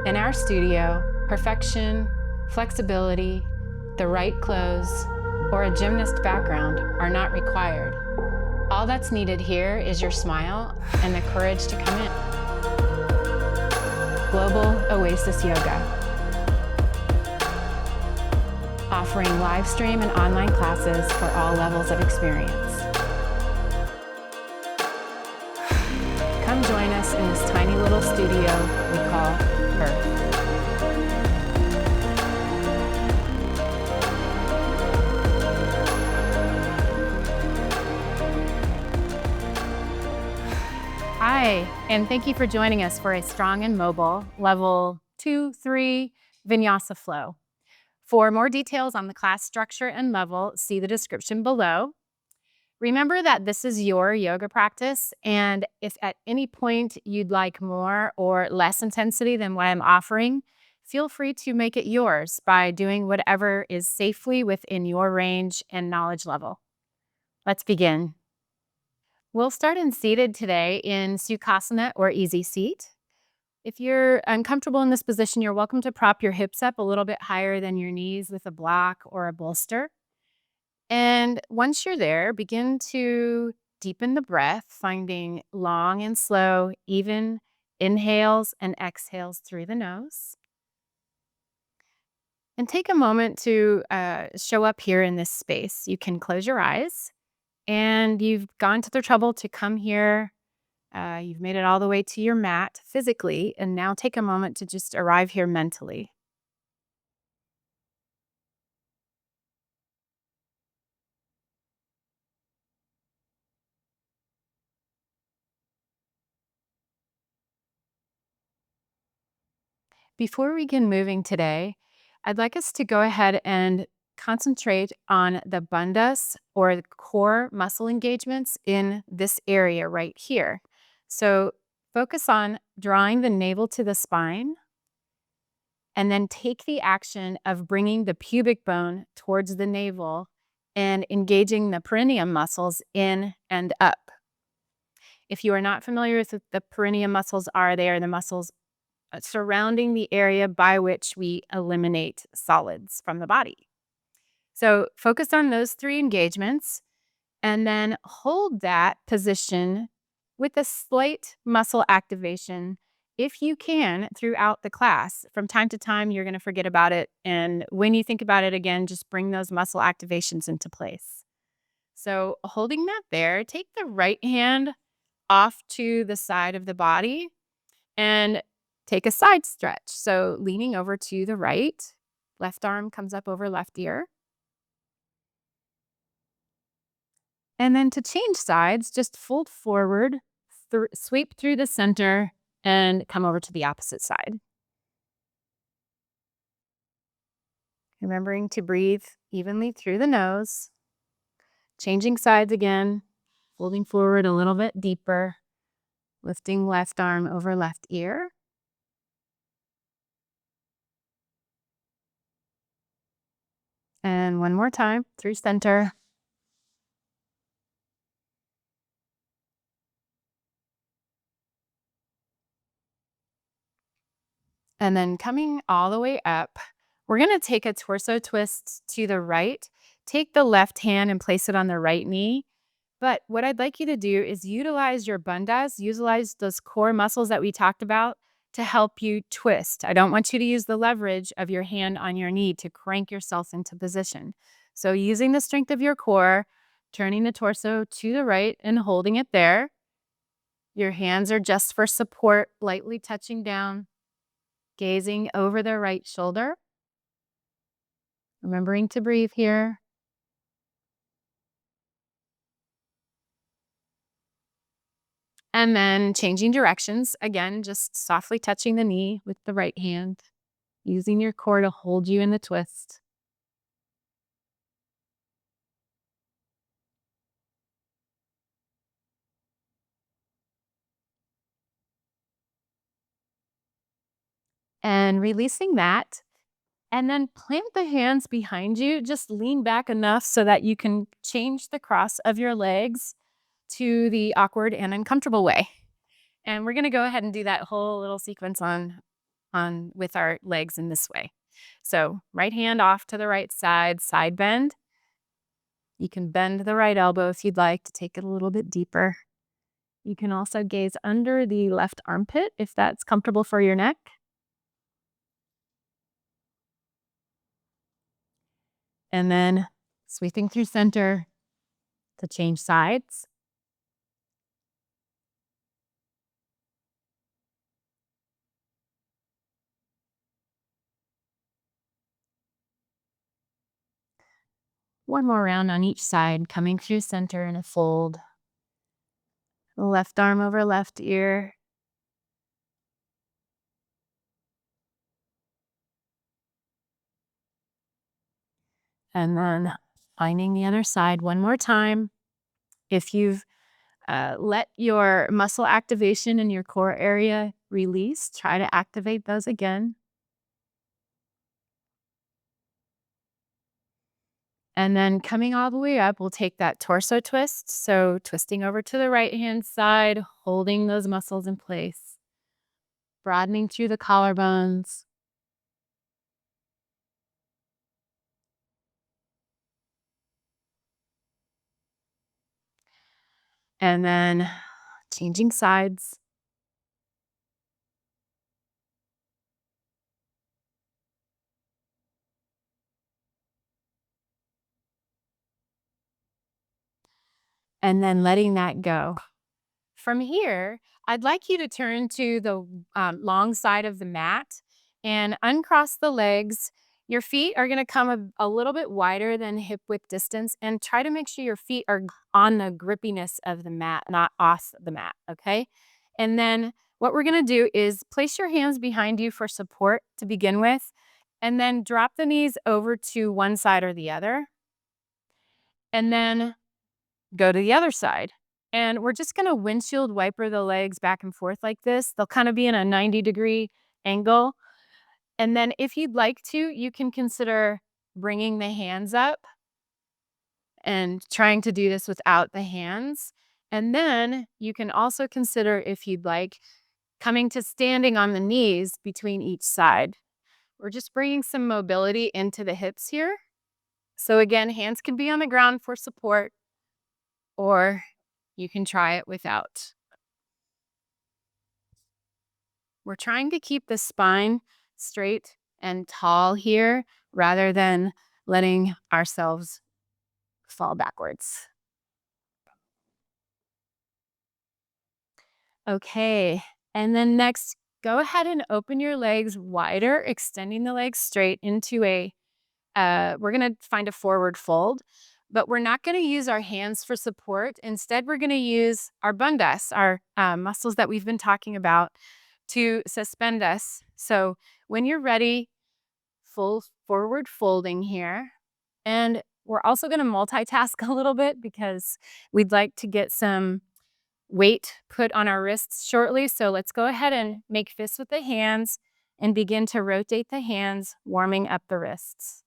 In our studio, perfection, flexibility, the right clothes, or a gymnast background are not required. All that's needed here is your smile and the courage to come in. Global Oasis Yoga, offering live stream and online classes for all levels of experience. Come join us in this tiny little studio we call Earth. Hi, and thank you for joining us for a strong and mobile level 2-3 Vinyasa flow. For more details on the class structure and level, see the description below. Remember that this is your yoga practice, and if at any point you'd like more or less intensity than what I'm offering, feel free to make it yours by doing whatever is safely within your range and knowledge level. Let's begin. We'll start in seated today in Sukhasana or easy seat. If you're uncomfortable in this position, you're welcome to prop your hips up a little bit higher than your knees with a block or a bolster. And once you're there, begin to deepen the breath, finding long and slow, even inhales and exhales through the nose. And take a moment to show up here in this space. You can close your eyes, and you've gone to the trouble to come here. You've made it all the way to your mat physically, and now take a moment to just arrive here mentally. Before we begin moving today, I'd like us to go ahead and concentrate on the bandhas or the core muscle engagements in this area right here. So focus on drawing the navel to the spine, and then take the action of bringing the pubic bone towards the navel and engaging the perineum muscles in and up. If you are not familiar with what the perineum muscles are, they are the muscles surrounding the area by which we eliminate solids from the body. So focus on those 3 engagements and then hold that position with a slight muscle activation if you can throughout the class. From time to time, you're going to forget about it. And when you think about it again, just bring those muscle activations into place. So holding that there, take the right hand off to the side of the body and take a side stretch. So leaning over to the right, left arm comes up over left ear. And then to change sides, just fold forward, sweep through the center, and come over to the opposite side. Remembering to breathe evenly through the nose. Changing sides again, folding forward a little bit deeper, lifting left arm over left ear. And one more time, through center. And then coming all the way up, we're going to take a torso twist to the right. Take the left hand and place it on the right knee. But what I'd like you to do is utilize your bandhas, utilize those core muscles that we talked about to help you twist. I don't want you to use the leverage of your hand on your knee to crank yourself into position. So using the strength of your core, turning the torso to the right and holding it there. Your hands are just for support, lightly touching down, gazing over the right shoulder. Remembering to breathe here. And then changing directions. Again, just softly touching the knee with the right hand, using your core to hold you in the twist. And releasing that. And then plant the hands behind you. Just lean back enough so that you can change the cross of your legs to the awkward and uncomfortable way. And we're going to go ahead and do that whole little sequence on on with our legs in this way. So right hand off to the right side bend. You can bend the right elbow if you'd like to take it a little bit deeper. You can also gaze under the left armpit if that's comfortable for your neck. And then sweeping through center to change sides. One more round on each side, coming through center in a fold. Left arm over left ear. And then finding the other side one more time. If you've let your muscle activation in your core area release, try to activate those again. And then coming all the way up, we'll take that torso twist. So twisting over to the right hand side, holding those muscles in place, broadening through the collarbones. And then changing sides. And then letting that go. From here, I'd like you to turn to the long side of the mat and uncross the legs. Your feet are going to come a little bit wider than hip width distance, and try to make sure your feet are on the grippiness of the mat, not off the mat, okay? And then what we're going to do is place your hands behind you for support to begin with, and then drop the knees over to one side or the other, and then go to the other side. And we're just going to windshield wiper the legs back and forth like this. They'll kind of be in a 90-degree angle. And then if you'd like to, you can consider bringing the hands up and trying to do this without the hands. And then you can also consider, if you'd like, coming to standing on the knees between each side. We're just bringing some mobility into the hips here. So again, hands can be on the ground for support, or you can try it without. We're trying to keep the spine straight and tall here rather than letting ourselves fall backwards. Okay, and then next, go ahead and open your legs wider, extending the legs straight into we're gonna find a forward fold, but we're not gonna use our hands for support. Instead, we're gonna use our bandhas, our muscles that we've been talking about, to suspend us. So when you're ready, full forward folding here. And we're also going to multitask a little bit because we'd like to get some weight put on our wrists shortly. So let's go ahead and make fists with the hands and begin to rotate the hands, warming up the wrists.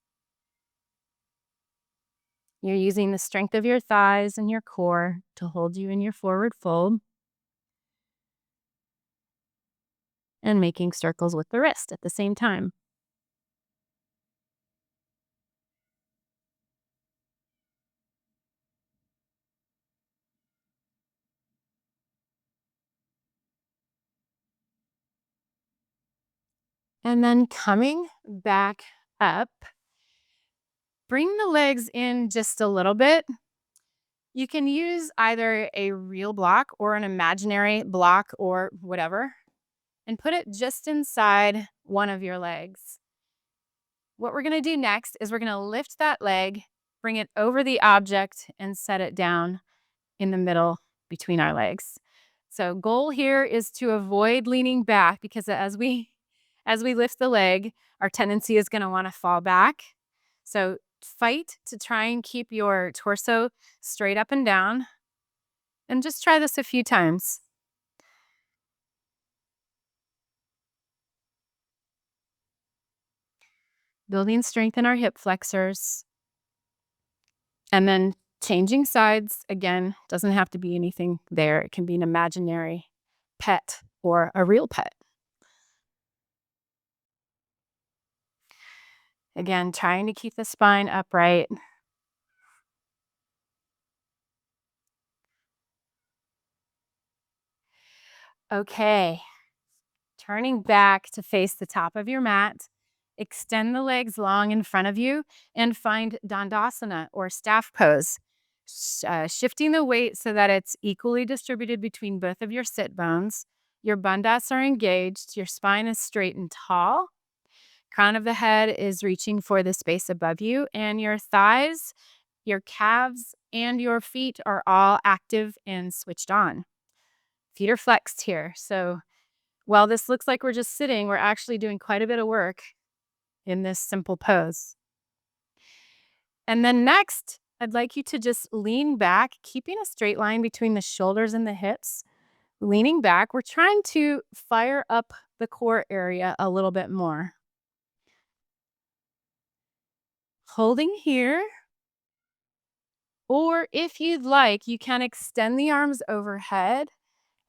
You're using the strength of your thighs and your core to hold you in your forward fold and making circles with the wrist at the same time. And then coming back up, bring the legs in just a little bit. You can use either a real block or an imaginary block or whatever, and put it just inside one of your legs. What we're going to do next is we're going to lift that leg, bring it over the object, and set it down in the middle between our legs. So goal here is to avoid leaning back, because as we lift the leg, our tendency is going to want to fall back. So fight to try and keep your torso straight up and down. And just try this a few times. Building strength in our hip flexors. And then changing sides. Again, doesn't have to be anything there. It can be an imaginary pet or a real pet. Again, trying to keep the spine upright. Okay, turning back to face the top of your mat. Extend the legs long in front of you and find Dandasana or staff pose. Shifting the weight so that it's equally distributed between both of your sit bones. Your bandhas are engaged, your spine is straight and tall. Crown of the head is reaching for the space above you, and your thighs, your calves, and your feet are all active and switched on. Feet are flexed here. So while this looks like we're just sitting, we're actually doing quite a bit of work in this simple pose. And then next, I'd like you to just lean back, keeping a straight line between the shoulders and the hips. Leaning back, we're trying to fire up the core area a little bit more. Holding here, or if you'd like, you can extend the arms overhead.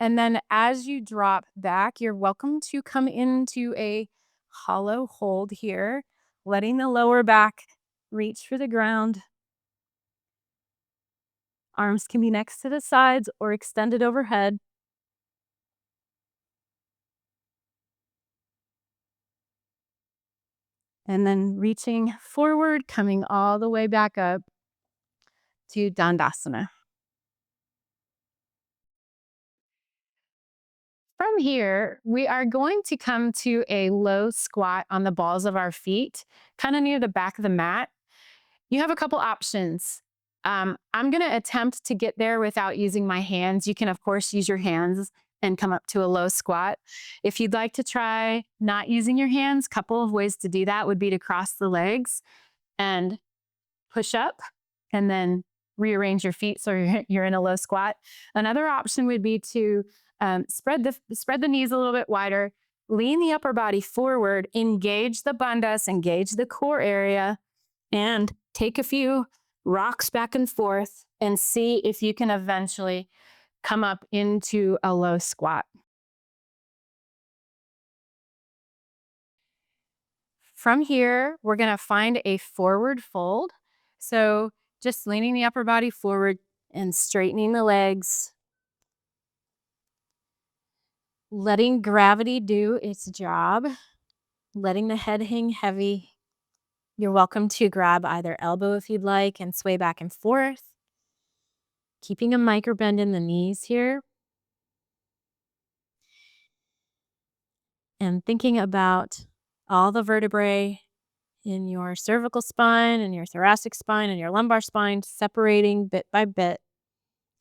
And then as you drop back, you're welcome to come into a hollow hold here, letting the lower back reach for the ground. Arms can be next to the sides or extended overhead. And then reaching forward, coming all the way back up to Dandasana. From here, we are going to come to a low squat on the balls of our feet, kind of near the back of the mat. You have a couple options. I'm going to attempt to get there without using my hands. You can, of course, use your hands and come up to a low squat. If you'd like to try not using your hands, a couple of ways to do that would be to cross the legs and push up and then rearrange your feet so you're in a low squat. Another option would be to spread the knees a little bit wider, lean the upper body forward, engage the bandhas, engage the core area, and take a few rocks back and forth and see if you can eventually come up into a low squat. From here, we're going to find a forward fold. So just leaning the upper body forward and straightening the legs, letting gravity do its job, letting the head hang heavy. You're welcome to grab either elbow if you'd like and sway back and forth, keeping a micro bend in the knees here. And thinking about all the vertebrae in your cervical spine and your thoracic spine and your lumbar spine, separating bit by bit,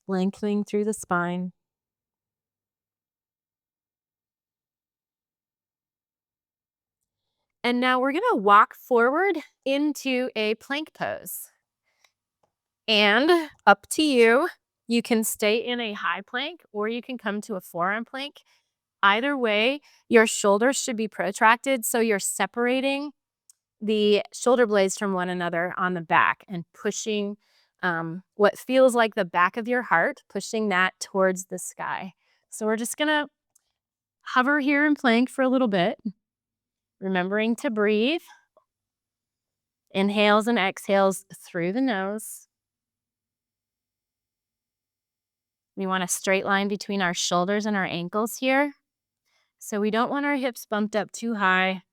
lengthening through the spine. And now we're going to walk forward into a plank pose. And up to you, you can stay in a high plank or you can come to a forearm plank. Either way, your shoulders should be protracted, so you're separating the shoulder blades from one another on the back and pushing what feels like the back of your heart, pushing that towards the sky. So we're just going to hover here in plank for a little bit, remembering to breathe. Inhales and exhales through the nose. We want a straight line between our shoulders and our ankles here. So we don't want our hips bumped up too high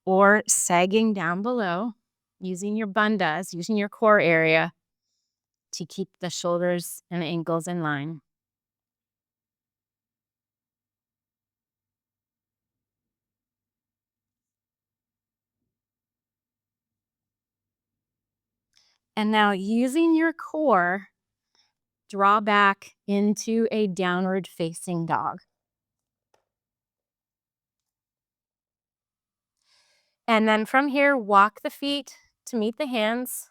or sagging down below. Using your bandhas, using your core area to keep the shoulders and ankles in line. And now using your core, draw back into a downward facing dog. And then from here, walk the feet to meet the hands.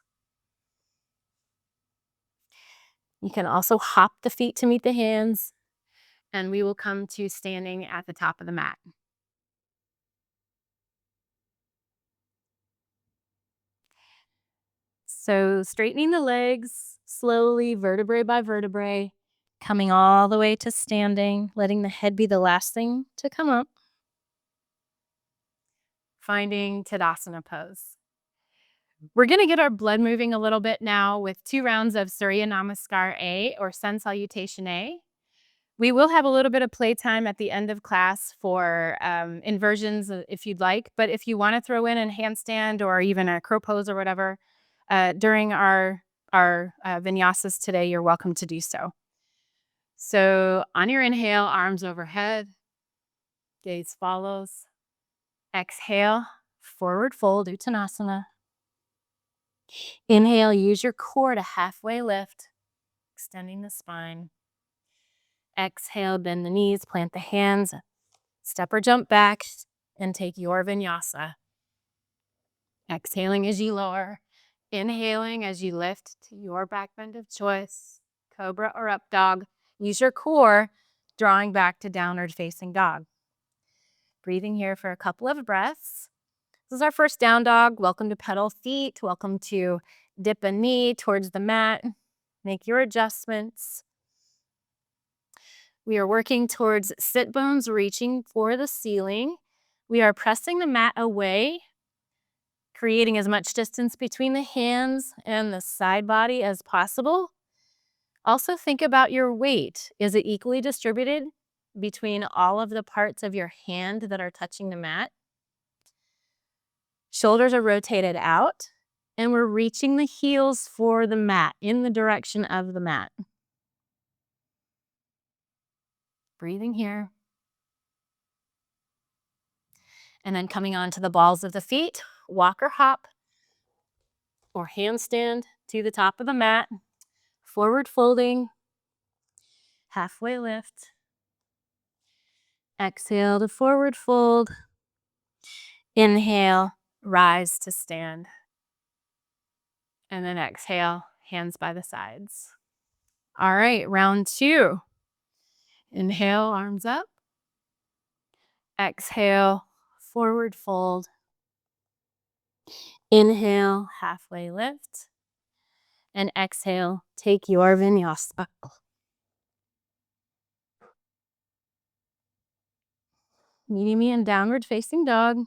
You can also hop the feet to meet the hands, and we will come to standing at the top of the mat. So straightening the legs slowly, vertebrae by vertebrae, coming all the way to standing, letting the head be the last thing to come up. Finding Tadasana pose. We're going to get our blood moving a little bit now with 2 rounds of Surya Namaskar A or Sun Salutation A. We will have a little bit of playtime at the end of class for inversions if you'd like. But if you want to throw in a handstand or even a crow pose or whatever during our vinyasas today, you're welcome to do so. So on your inhale, arms overhead, gaze follows. Exhale, forward fold, Uttanasana. Inhale, use your core to halfway lift, extending the spine. Exhale, bend the knees, plant the hands, step or jump back, and take your vinyasa. Exhaling as you lower. Inhaling as you lift to your back bend of choice, cobra or up dog. Use your core, drawing back to downward facing dog. Breathing here for a couple of breaths. This is our first down dog. Welcome to pedal feet. Welcome to dip a knee towards the mat. Make your adjustments. We are working towards sit bones reaching for the ceiling. We are pressing the mat away, creating as much distance between the hands and the side body as possible. Also think about your weight. Is it equally distributed between all of the parts of your hand that are touching the mat? Shoulders are rotated out, and we're reaching the heels for the mat in the direction of the mat. Breathing here. And then coming on to the balls of the feet, walk or hop or handstand to the top of the mat, forward folding, halfway lift. Exhale to forward fold. Inhale, rise to stand. And then exhale, hands by the sides. All right, round 2. Inhale, arms up. Exhale, forward fold. Inhale, halfway lift. And exhale, take your vinyasa. Meeting me in downward facing dog.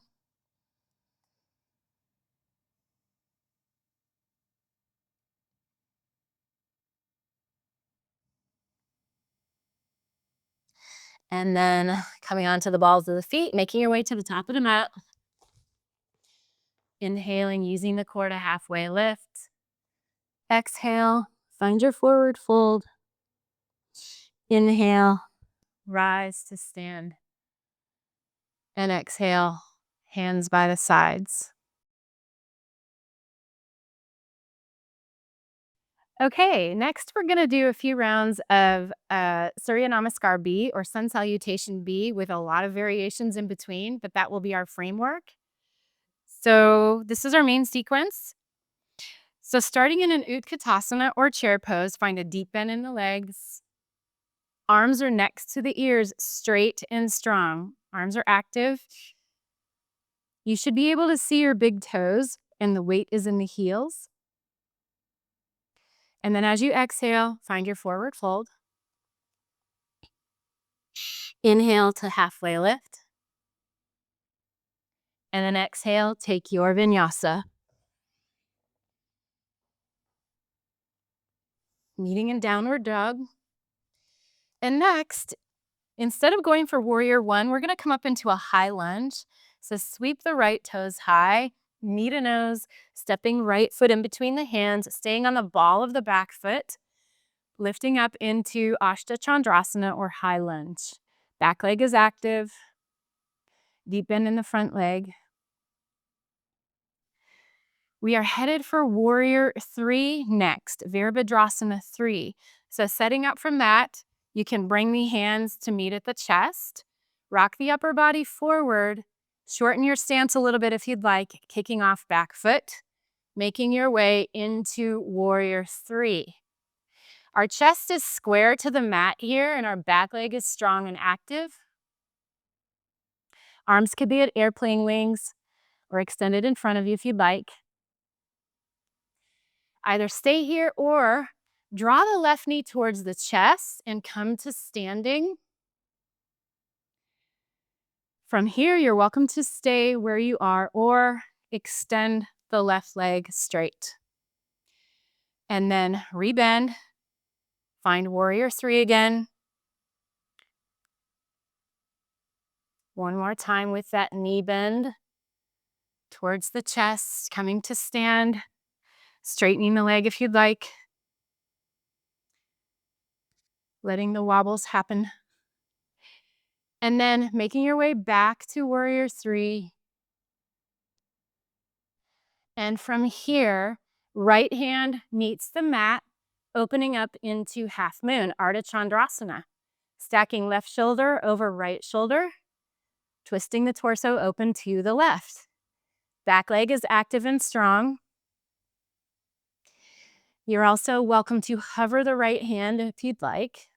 And then coming onto the balls of the feet, making your way to the top of the mat. Inhaling, using the core to halfway lift. Exhale, find your forward fold. Inhale, rise to stand. And exhale, hands by the sides. Okay, next we're going to do a few rounds of Surya Namaskar B or Sun Salutation B with a lot of variations in between, but that will be our framework. So this is our main sequence. So starting in an Utkatasana or chair pose, find a deep bend in the legs. Arms are next to the ears, straight and strong. Arms are active. You should be able to see your big toes, and the weight is in the heels. And then as you exhale, find your forward fold. Inhale to halfway lift. And then exhale, take your vinyasa. Meeting in downward dog. And next, instead of going for warrior 1, we're going to come up into a high lunge. So sweep the right toes high, knee to nose, stepping right foot in between the hands, staying on the ball of the back foot, lifting up into chandrasana or high lunge. Back leg is active. Deep bend in the front leg. We are headed for warrior 3 next, Virabhadrasana 3. So setting up from that, you can bring the hands to meet at the chest, rock the upper body forward, shorten your stance a little bit if you'd like, kicking off back foot, making your way into warrior 3. Our chest is square to the mat here and our back leg is strong and active. Arms could be at airplane wings or extended in front of you if you'd like. Either stay here or draw the left knee towards the chest and come to standing. From here, you're welcome to stay where you are or extend the left leg straight. And then rebend. Find warrior three again. One more time with that knee bend towards the chest, coming to stand, straightening the leg if you'd like, letting the wobbles happen. And then making your way back to warrior three. And from here, right hand meets the mat, opening up into half moon, ardha chandrasana. Stacking left shoulder over right shoulder, twisting the torso open to the left. Back leg is active and strong. You're also welcome to hover the right hand if you'd like.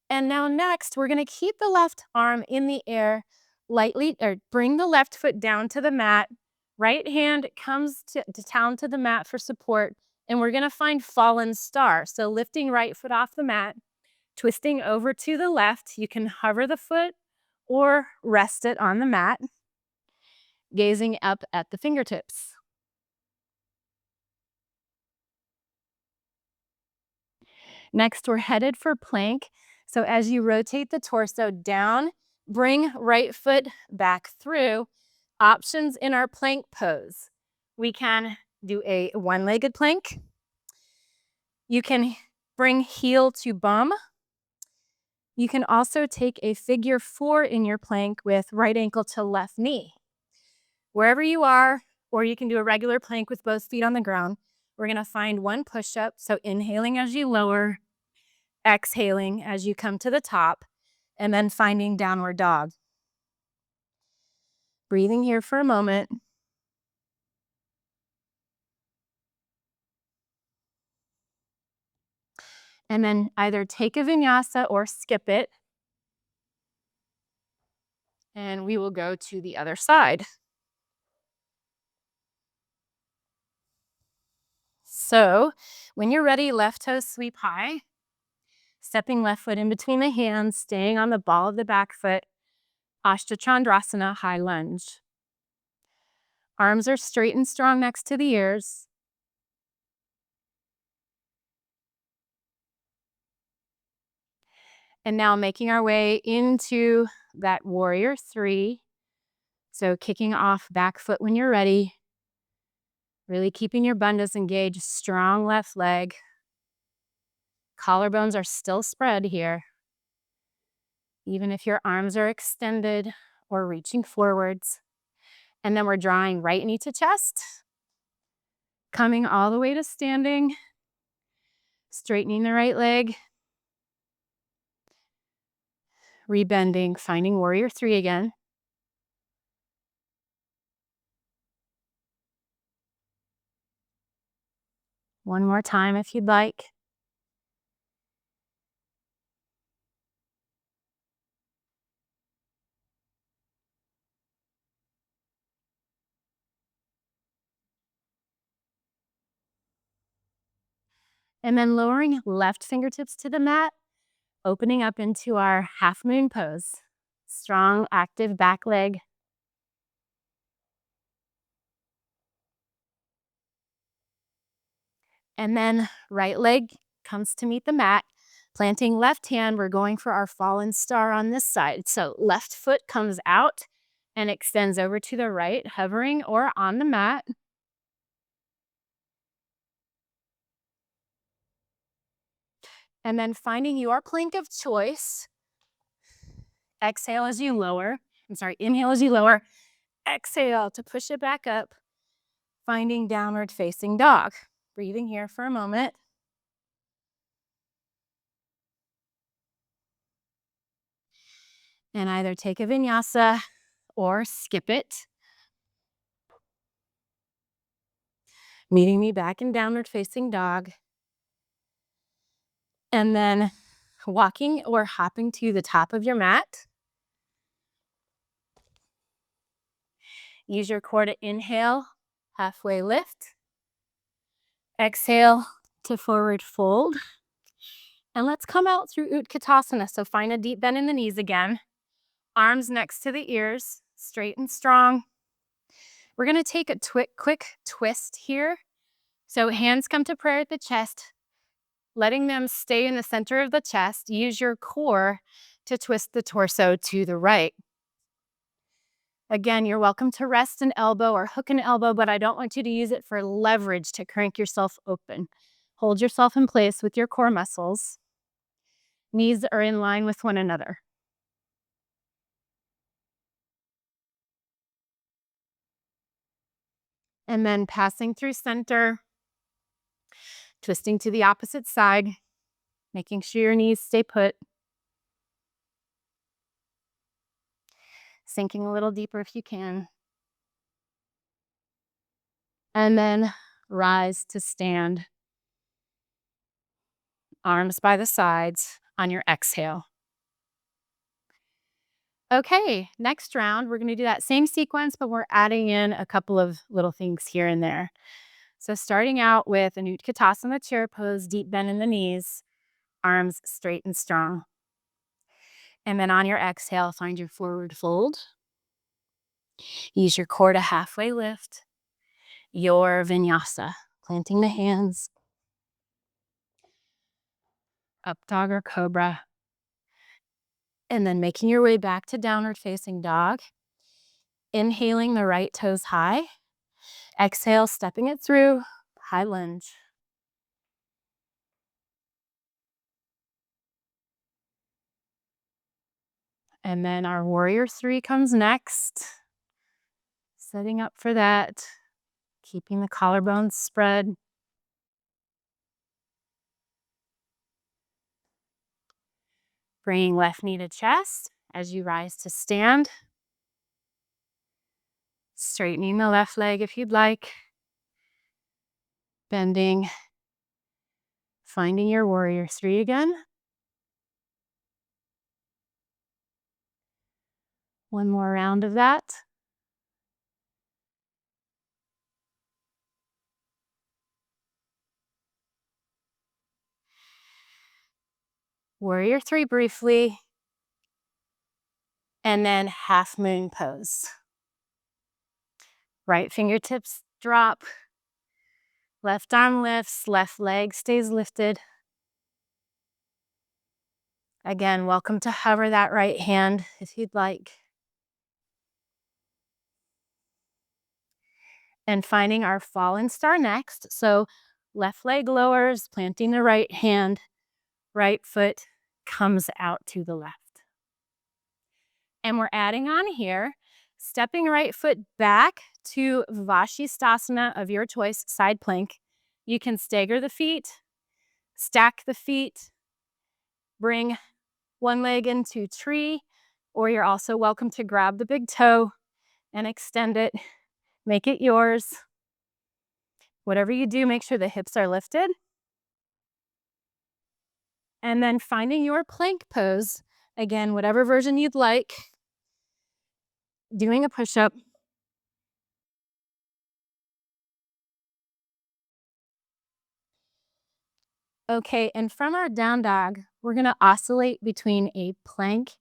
And now next, we're going to keep the left arm in the air lightly, or bring the left foot down to the mat. Right hand comes down to the mat for support, and we're going to find fallen star. So lifting right foot off the mat, twisting over to the left. You can hover the foot or rest it on the mat, gazing up at the fingertips. Next, we're headed for plank. So as you rotate the torso down, bring right foot back through. Options in our plank pose. We can do a one-legged plank. You can bring heel to bum. You can also take a figure four in your plank with right ankle to left knee. Wherever you are, or you can do a regular plank with both feet on the ground. We're going to find one push-up. So inhaling as you lower, exhaling as you come to the top, and then finding downward dog. Breathing here for a moment. And then either take a vinyasa or skip it. And we will go to the other side. So when you're ready, left toes sweep high. Stepping left foot in between the hands, staying on the ball of the back foot. Chandrasana, high lunge. Arms are straight and strong next to the ears. And now making our way into that warrior three. So kicking off back foot when you're ready. Really keeping your bandhas engaged, strong left leg. Collarbones are still spread here. Even if your arms are extended or reaching forwards. And then we're drawing right knee to chest. Coming all the way to standing. Straightening the right leg. Rebending, finding warrior three again. One more time if you'd like. And then lowering left fingertips to the mat, opening up into our half moon pose. Strong, active back leg. And then right leg comes to meet the mat. Planting left hand, we're going for our fallen star on this side. So left foot comes out and extends over to the right, hovering or on the mat. And then finding your plank of choice. Exhale as you lower. Inhale as you lower. Exhale to push it back up. Finding downward facing dog. Breathing here for a moment. And either take a vinyasa or skip it. Meeting me back in downward facing dog. And then walking or hopping to the top of your mat. Use your core to inhale, halfway lift. Exhale to forward fold. And let's come out through Utkatasana. So find a deep bend in the knees again. Arms next to the ears, straight and strong. We're going to take a quick twist here. So hands come to prayer at the chest, letting them stay in the center of the chest. Use your core to twist the torso to the right. Again, you're welcome to rest an elbow or hook an elbow, but I don't want you to use it for leverage to crank yourself open. Hold yourself in place with your core muscles. Knees are in line with one another. And then passing through center, twisting to the opposite side, making sure your knees stay put. Sinking a little deeper if you can. And then rise to stand. Arms by the sides on your exhale. Okay, next round, we're going to do that same sequence, but we're adding in a couple of little things here and there. So starting out with an Utkatasana chair pose, deep bend in the knees, arms straight and strong. And then on your exhale, find your forward fold. Use your core to halfway lift. Your Vinyasa, planting the hands. Up dog or cobra. And then making your way back to downward facing dog. Inhaling the right toes high. Exhale, stepping it through, high lunge. And then our warrior 3 comes next. Setting up for that. Keeping the collarbones spread. Bringing left knee to chest as you rise to stand. Straightening the left leg if you'd like. Bending. Finding your warrior 3 again. One more round of that. Warrior 3 briefly. And then half moon pose. Right fingertips drop. Left arm lifts, left leg stays lifted. Again, welcome to hover that right hand if you'd like. And finding our fallen star next. So left leg lowers, planting the right hand, right foot comes out to the left. And we're adding on here, stepping right foot back to vashistasana of your choice, side plank. You can stagger the feet, stack the feet, bring one leg into tree, or you're also welcome to grab the big toe and extend it. Make it yours. Whatever you do, make sure the hips are lifted. And then finding your plank pose. Again, whatever version you'd like. Doing a push-up. Okay, and from our down dog, we're going to oscillate between a plank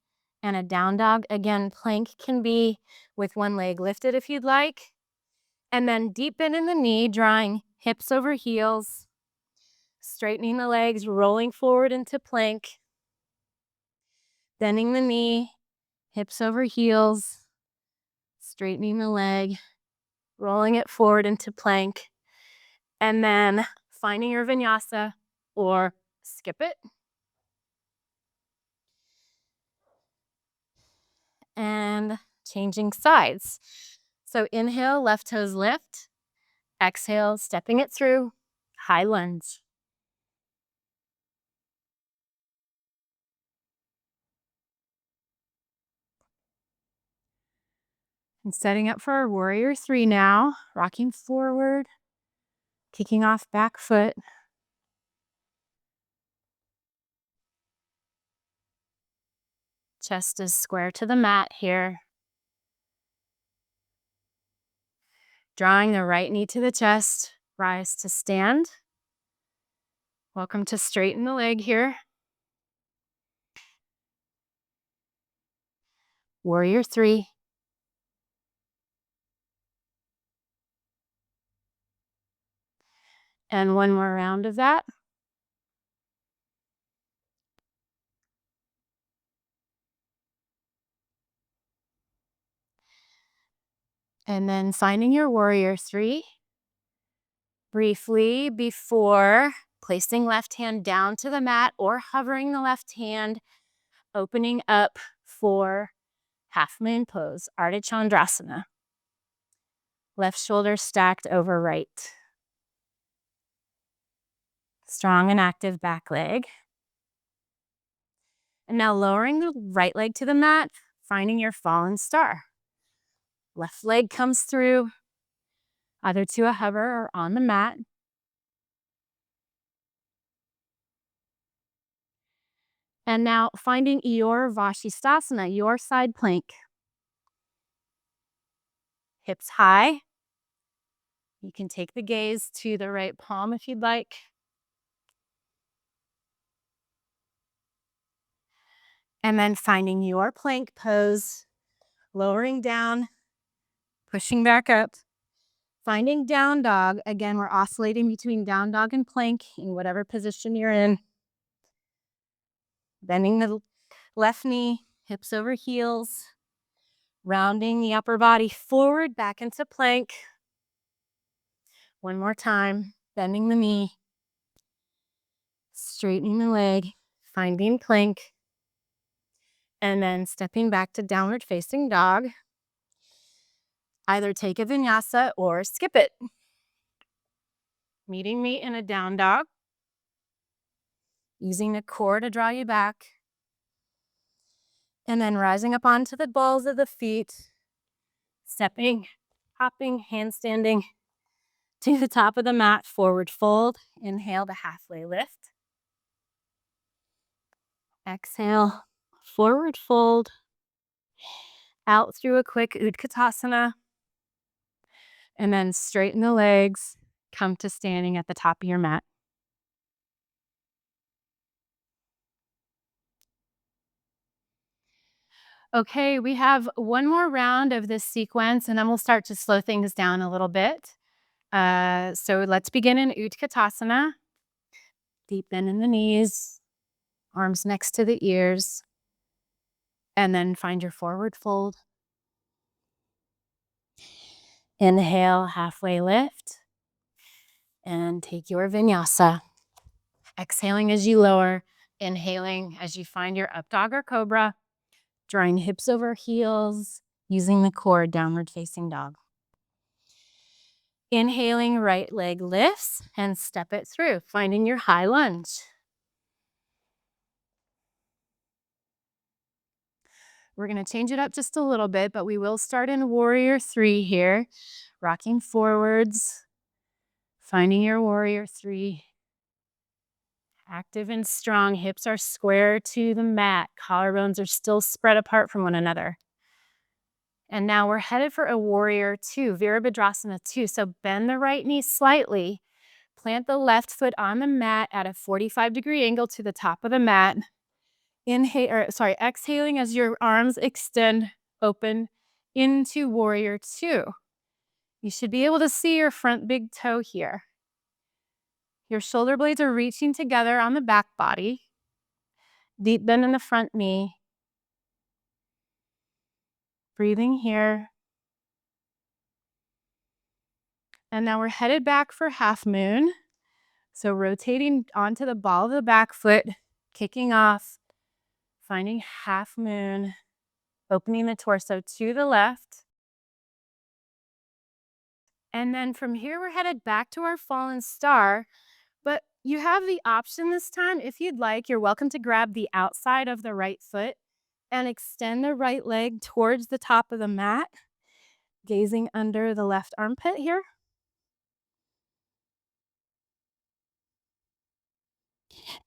and a down dog. Again, plank can be with one leg lifted if you'd like. And then deep bend in the knee, drawing hips over heels. Straightening the legs, rolling forward into plank. Bending the knee, hips over heels. Straightening the leg, rolling it forward into plank. And then finding your vinyasa or skip it. And changing sides. So inhale, left toes lift. Exhale, stepping it through, high lunge. And setting up for our warrior 3 now, rocking forward, kicking off back foot. Chest is square to the mat here. Drawing the right knee to the chest, rise to stand. Welcome to straighten the leg here. Warrior 3. And one more round of that. And then finding your warrior three briefly before placing left hand down to the mat or hovering the left hand, opening up for half moon pose, ardha chandrasana. Left shoulder stacked over right. Strong and active back leg. And now lowering the right leg to the mat, finding your fallen star. Left leg comes through, either to a hover or on the mat. And now finding your vashistasana, your side plank. Hips high. You can take the gaze to the right palm if you'd like. And then finding your plank pose, lowering down, pushing back up. Finding down dog. Again, we're oscillating between down dog and plank in whatever position you're in. Bending the left knee, hips over heels. Rounding the upper body forward, back into plank. One more time, bending the knee. Straightening the leg, finding plank. And then stepping back to downward facing dog. Either take a vinyasa or skip it. Meeting me in a down dog. Using the core to draw you back. And then rising up onto the balls of the feet. Stepping, hopping, handstanding to the top of the mat, forward fold. Inhale to halfway lift. Exhale, forward fold. Out through a quick utkatasana. And then straighten the legs. Come to standing at the top of your mat. Okay, we have one more round of this sequence, and then we'll start to slow things down a little bit. So let's begin in utkatasana. Deep bend in the knees, arms next to the ears, and then find your forward fold. Inhale, halfway lift, and take your vinyasa. Exhaling as you lower, inhaling as you find your up dog or cobra, drawing hips over heels, using the core, downward facing dog. Inhaling, right leg lifts and step it through, finding your high lunge. We're going to change it up just a little bit, but we will start in warrior three here, rocking forwards, finding your warrior three. Active and strong, hips are square to the mat, collarbones are still spread apart from one another. And now we're headed for a warrior two, Virabhadrasana 2. So bend the right knee slightly, plant the left foot on the mat at a 45-degree angle to the top of the mat. Exhaling as your arms extend open into warrior two. You should be able to see your front big toe here. Your shoulder blades are reaching together on the back body. Deep bend in the front knee. Breathing here. And now we're headed back for half moon. So rotating onto the ball of the back foot, kicking off, finding half moon, opening the torso to the left. And then from here, we're headed back to our fallen star. But you have the option this time, if you'd like, you're welcome to grab the outside of the right foot and extend the right leg towards the top of the mat, gazing under the left armpit here.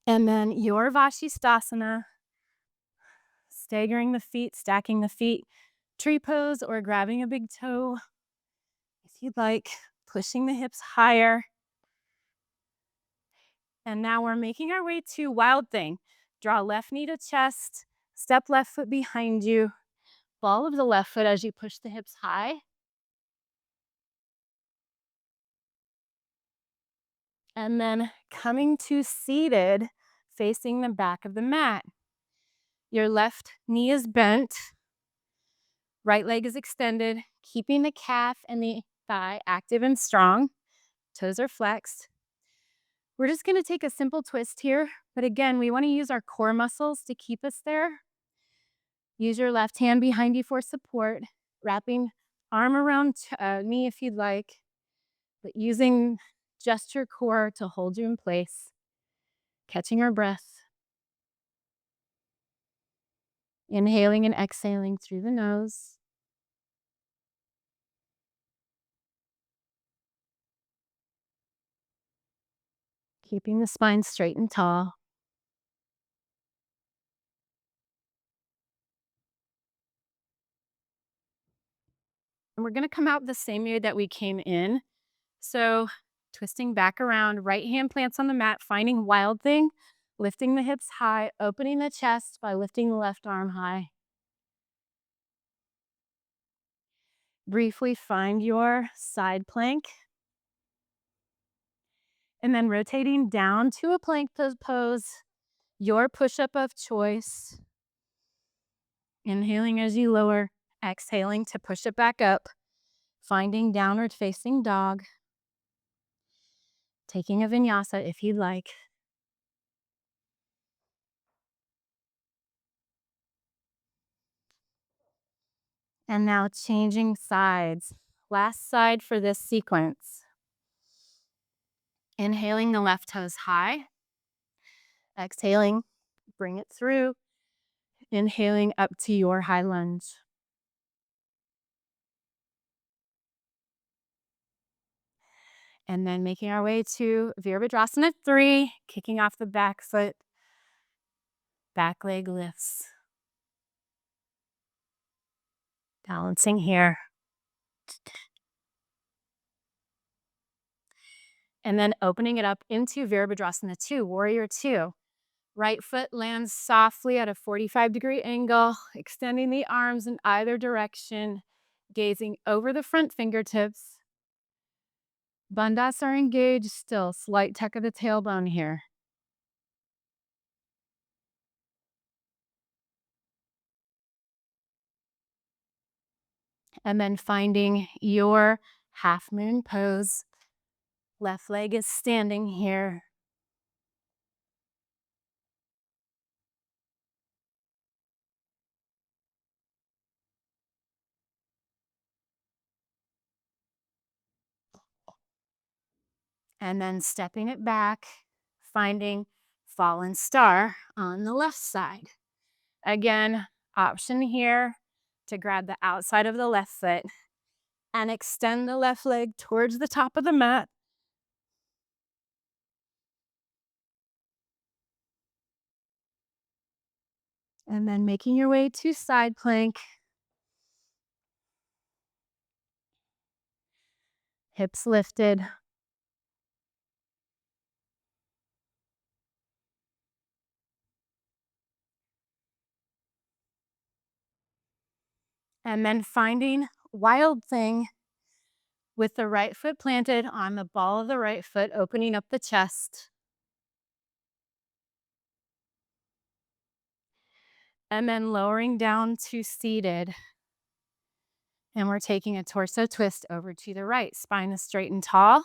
And then your vashistasana, staggering the feet, stacking the feet, tree pose, or grabbing a big toe, if you'd like, pushing the hips higher. And now we're making our way to wild thing. Draw left knee to chest, step left foot behind you, ball of the left foot as you push the hips high. And then coming to seated, facing the back of the mat. Your left knee is bent, right leg is extended, keeping the calf and the thigh active and strong. Toes are flexed. We're just going to take a simple twist here, but again, we want to use our core muscles to keep us there. Use your left hand behind you for support, wrapping arm around knee if you'd like, but using just your core to hold you in place. Catching our breath. Inhaling and exhaling through the nose. Keeping the spine straight and tall. And we're going to come out the same way that we came in. So twisting back around, right hand plants on the mat, finding wild thing, lifting the hips high, opening the chest by lifting the left arm high. Briefly find your side plank. And then rotating down to a plank pose, your push-up of choice. Inhaling as you lower, exhaling to push it back up. Finding downward facing dog. Taking a vinyasa if you'd like. And now changing sides. Last side for this sequence. Inhaling the left toes high. Exhaling, bring it through. Inhaling up to your high lunge. And then making our way to Virabhadrasana 3, kicking off the back foot. Back leg lifts. Balancing here. And then opening it up into Virabhadrasana 2, Warrior 2. Right foot lands softly at a 45-degree angle, extending the arms in either direction, gazing over the front fingertips. Bandhas are engaged still, slight tuck of the tailbone here. And then finding your half moon pose. Left leg is standing here. And then stepping it back, finding fallen star on the left side. Again, option here to grab the outside of the left foot and extend the left leg towards the top of the mat. And then making your way to side plank. Hips lifted. And then finding wild thing with the right foot planted on the ball of the right foot, opening up the chest. And then lowering down to seated. And we're taking a torso twist over to the right. Spine is straight and tall.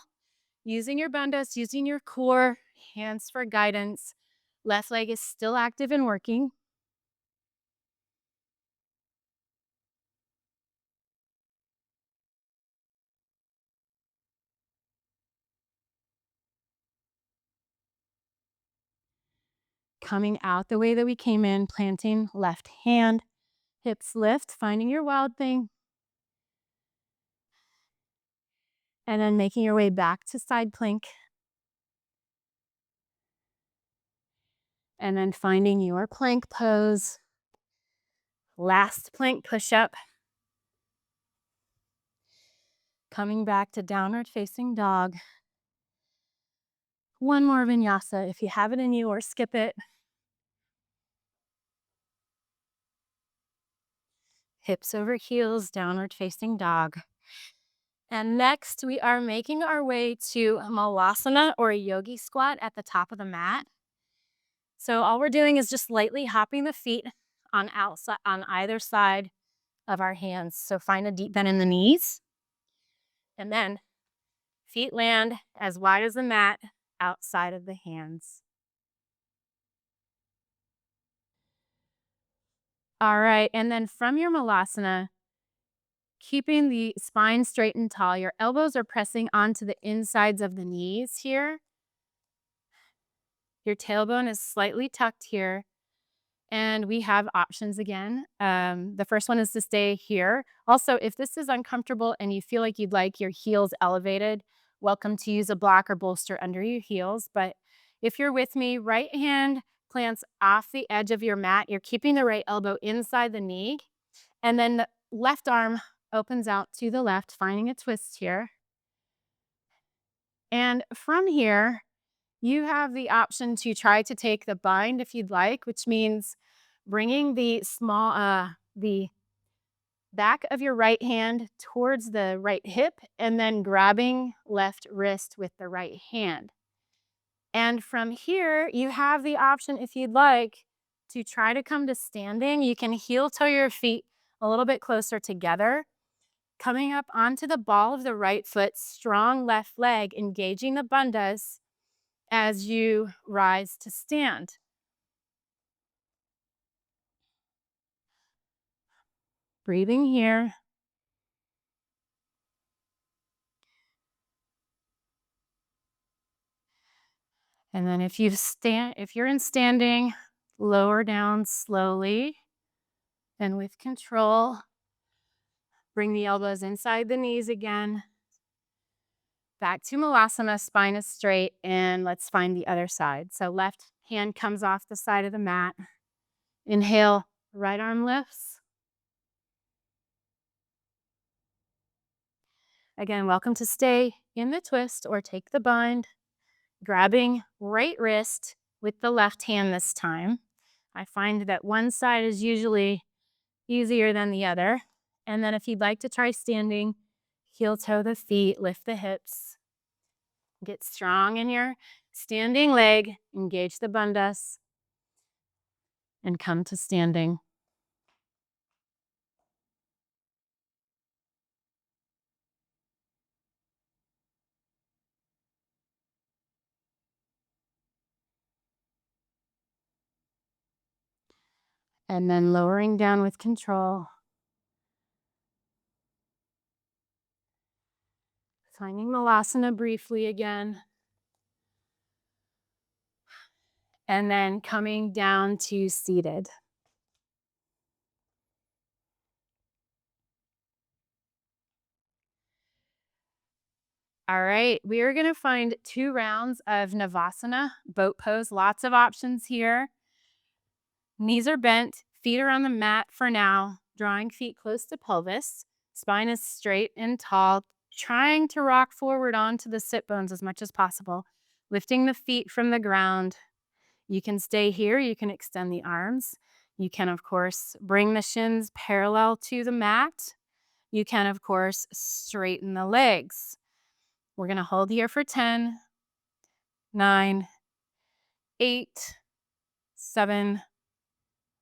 Using your bandhas, using your core, hands for guidance. Left leg is still active and working. Coming out the way that we came in, planting left hand, hips lift, finding your wild thing. And then making your way back to side plank. And then finding your plank pose. Last plank push-up. Coming back to downward facing dog. One more vinyasa if you have it in you, or skip it. Hips over heels, downward facing dog. And next, we are making our way to malasana or a yogi squat at the top of the mat. So all we're doing is just lightly hopping the feet on either side of our hands. So find a deep bend in the knees, and then feet land as wide as the mat outside of the hands. All right, and then from your malasana, keeping the spine straight and tall, your elbows are pressing onto the insides of the knees here. Your tailbone is slightly tucked here. And we have options again. The first one is to stay here. Also, if this is uncomfortable and you feel like you'd like your heels elevated, welcome to use a block or bolster under your heels. But if you're with me, right hand plants off the edge of your mat. You're keeping the right elbow inside the knee. And then the left arm opens out to the left, finding a twist here. And from here, you have the option to try to take the bind if you'd like, which means bringing the back of your right hand towards the right hip and then grabbing left wrist with the right hand. And from here, you have the option, if you'd like, to try to come to standing. You can heel toe your feet a little bit closer together, coming up onto the ball of the right foot, strong left leg, engaging the bandhas as you rise to stand. Breathing here. And then if you're in standing, lower down slowly and with control. Bring the elbows inside the knees again. Back to malasana, spine is straight, and let's find the other side. So left hand comes off the side of the mat. Inhale, right arm lifts. Again, welcome to stay in the twist or take the bind. Grabbing right wrist with the left hand this time. I find that one side is usually easier than the other. And then if you'd like to try standing, heel toe the feet, lift the hips. Get strong in your standing leg, engage the bandhas, and come to standing. And then lowering down with control. Finding malasana briefly again. And then coming down to seated. All right, we are going to find 2 rounds of Navasana, boat pose. Lots of options here. Knees are bent, feet are on the mat for now, drawing feet close to pelvis. Spine is straight and tall, trying to rock forward onto the sit bones as much as possible, lifting the feet from the ground. You can stay here, you can extend the arms. You can, of course, bring the shins parallel to the mat. You can, of course, straighten the legs. We're going to hold here for 10, 9, 8, 7,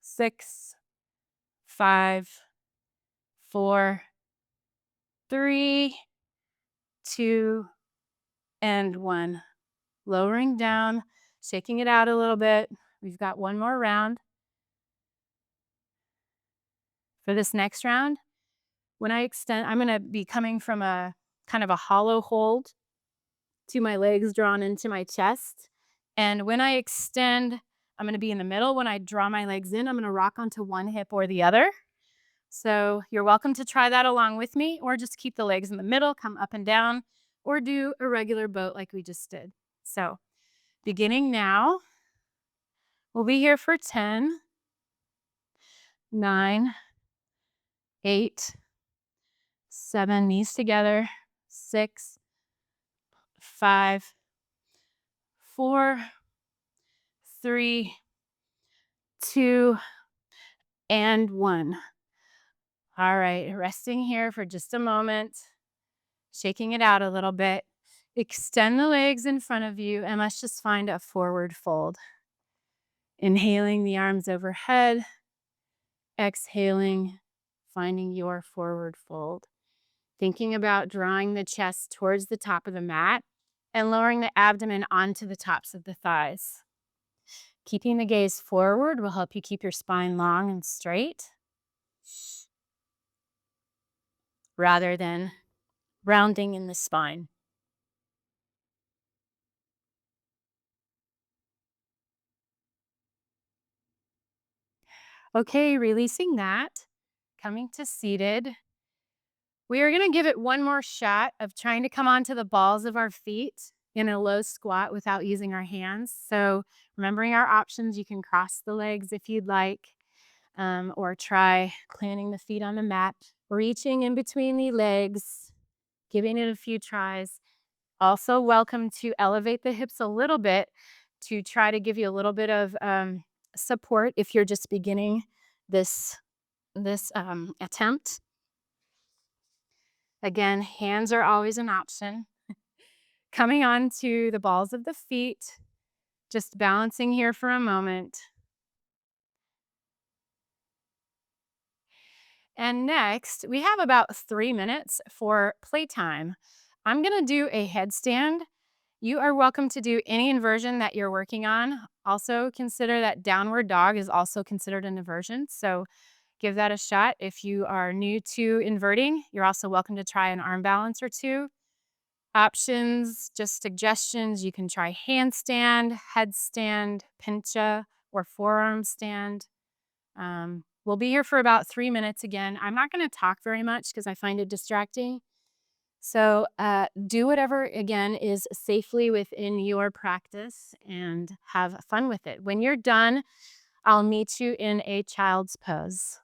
6, 5, 4, 3, 2, and 1. Lowering down, shaking it out a little bit. We've got one more round. For this next round, when I extend, I'm going to be coming from a kind of a hollow hold to my legs drawn into my chest. And when I extend, I'm going to be in the middle. When I draw my legs in, I'm going to rock onto one hip or the other. So you're welcome to try that along with me, or just keep the legs in the middle, come up and down, or do a regular boat like we just did. So beginning now, we'll be here for 10, 9, 8, 7, knees together, 6, 5, 4, 3, 2, and 1. All right, resting here for just a moment. Shaking it out a little bit. Extend the legs in front of you, and let's just find a forward fold. Inhaling the arms overhead, exhaling, finding your forward fold. Thinking about drawing the chest towards the top of the mat and lowering the abdomen onto the tops of the thighs. Keeping the gaze forward will help you keep your spine long and straight rather than rounding in the spine. Okay, releasing that, coming to seated. We are going to give it one more shot of trying to come onto the balls of our feet in a low squat without using our hands. So, remembering our options, you can cross the legs if you'd like, or try planting the feet on the mat, reaching in between the legs, giving it a few tries. Also, welcome to elevate the hips a little bit to try to give you a little bit of support if you're just beginning this attempt. Again, hands are always an option. Coming on to the balls of the feet, just balancing here for a moment. And next, we have about 3 minutes for playtime. I'm going to do a headstand. You are welcome to do any inversion that you're working on. Also consider that downward dog is also considered an inversion. So give that a shot. If you are new to inverting, you're also welcome to try an arm balance or two. Options, just suggestions. You can try handstand, headstand, pincha, or forearm stand. We'll be here for about 3 minutes again. I'm not going to talk very much because I find it distracting. So do whatever, again, is safely within your practice and have fun with it. When you're done, I'll meet you in a child's pose.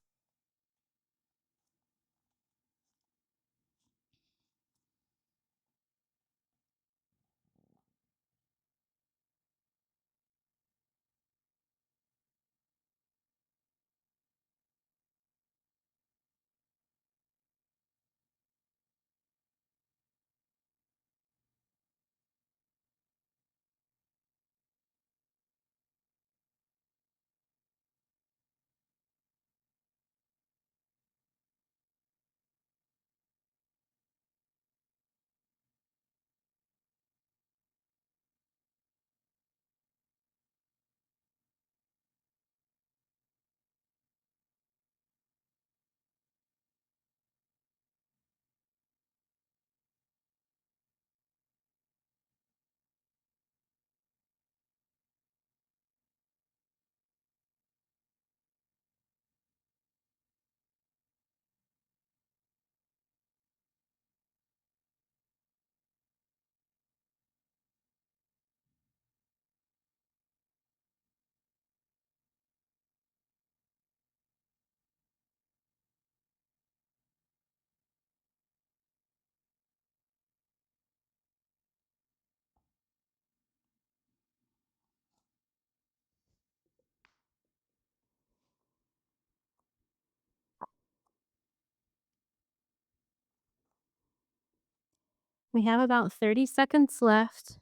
We have about 30 seconds left.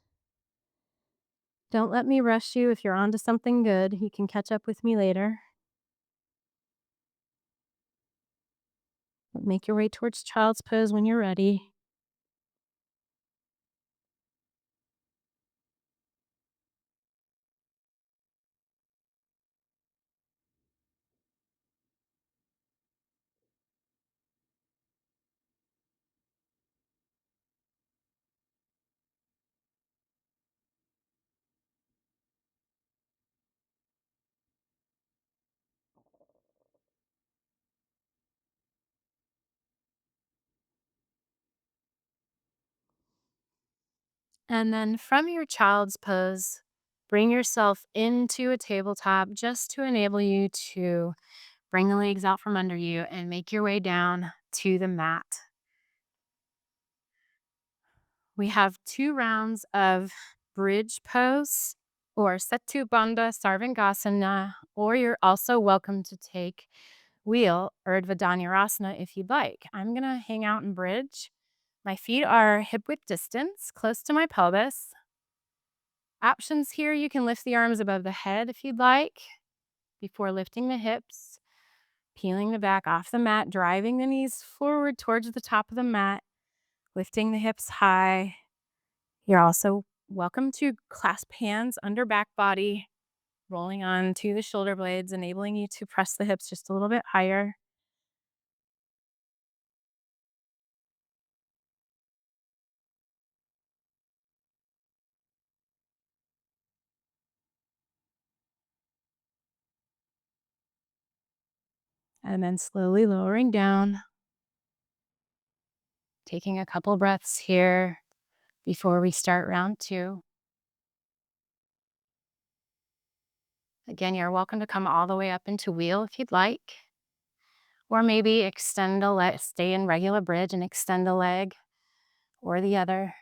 Don't let me rush you. If you're onto something good, you can catch up with me later. Make your way towards child's pose when you're ready. And then from your child's pose, bring yourself into a tabletop just to enable you to bring the legs out from under you and make your way down to the mat. We have 2 rounds of bridge pose or Setu Bandha Sarvangasana, or you're also welcome to take wheel or Ardha if you'd like. I'm going to hang out in bridge. My feet are hip width distance, close to my pelvis. Options here, you can lift the arms above the head if you'd like, before lifting the hips, peeling the back off the mat, driving the knees forward towards the top of the mat, lifting the hips high. You're also welcome to clasp hands under back body, rolling on to the shoulder blades, enabling you to press the hips just a little bit higher. And then slowly lowering down, taking a couple breaths here before we start round two. Again, you're welcome to come all the way up into wheel if you'd like, or maybe extend a leg, stay in regular bridge and extend a leg or the other.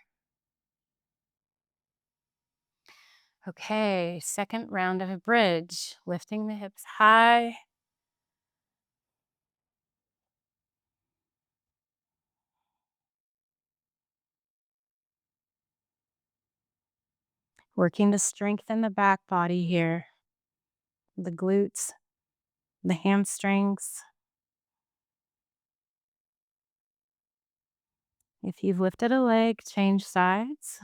Okay, second round of a bridge, lifting the hips high. Working to strengthen the back body here, the glutes, the hamstrings. If you've lifted a leg, change sides.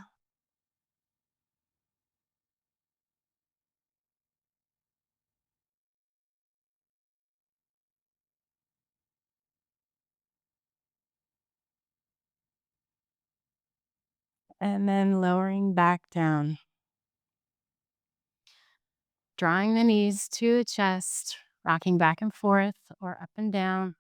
And then lowering back down. Drawing the knees to the chest, rocking back and forth or up and down.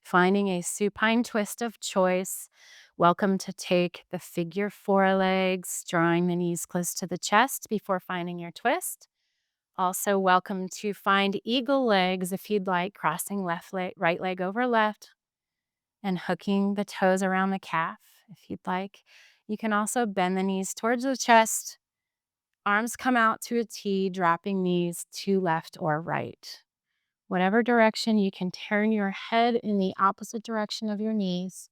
Finding a supine twist of choice. Welcome to take the figure four legs, drawing the knees close to the chest before finding your twist. Also welcome to find eagle legs if you'd like, crossing right leg over left and hooking the toes around the calf if you'd like. You can also bend the knees towards the chest. Arms come out to a T, dropping knees to left or right. Whatever direction, you can turn your head in the opposite direction of your knees.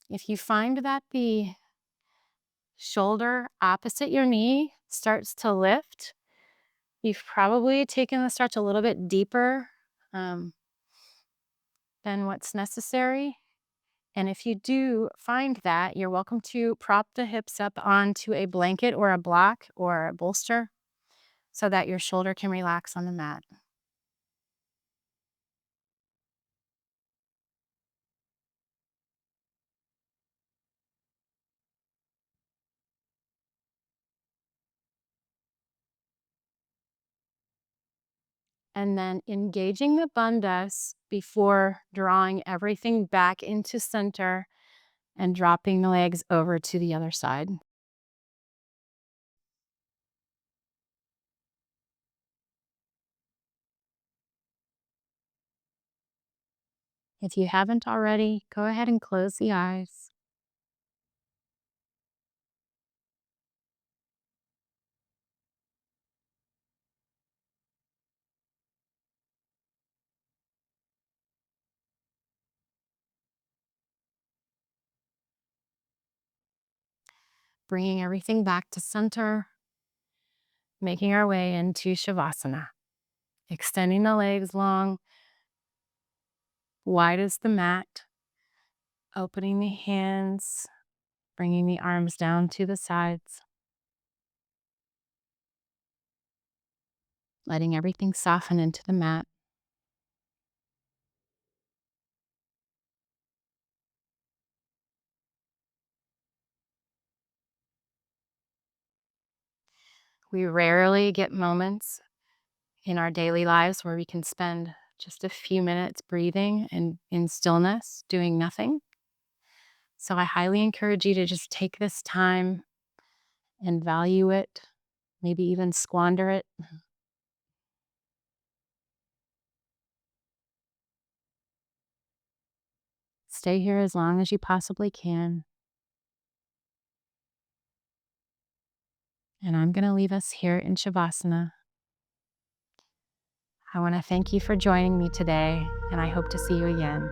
If you find that the shoulder opposite your knee starts to lift, you've probably taken the stretch a little bit deeper than what's necessary. And if you do find that, you're welcome to prop the hips up onto a blanket or a block or a bolster so that your shoulder can relax on the mat. And then engaging the bandhas before drawing everything back into center and dropping the legs over to the other side. If you haven't already, go ahead and close the eyes. Bringing everything back to center, making our way into Shavasana. Extending the legs long, wide as the mat. Opening the hands, bringing the arms down to the sides. Letting everything soften into the mat. We rarely get moments in our daily lives where we can spend just a few minutes breathing and in stillness, doing nothing. So I highly encourage you to just take this time and value it, maybe even squander it. Stay here as long as you possibly can. And I'm going to leave us here in Shavasana. I want to thank you for joining me today, and I hope to see you again.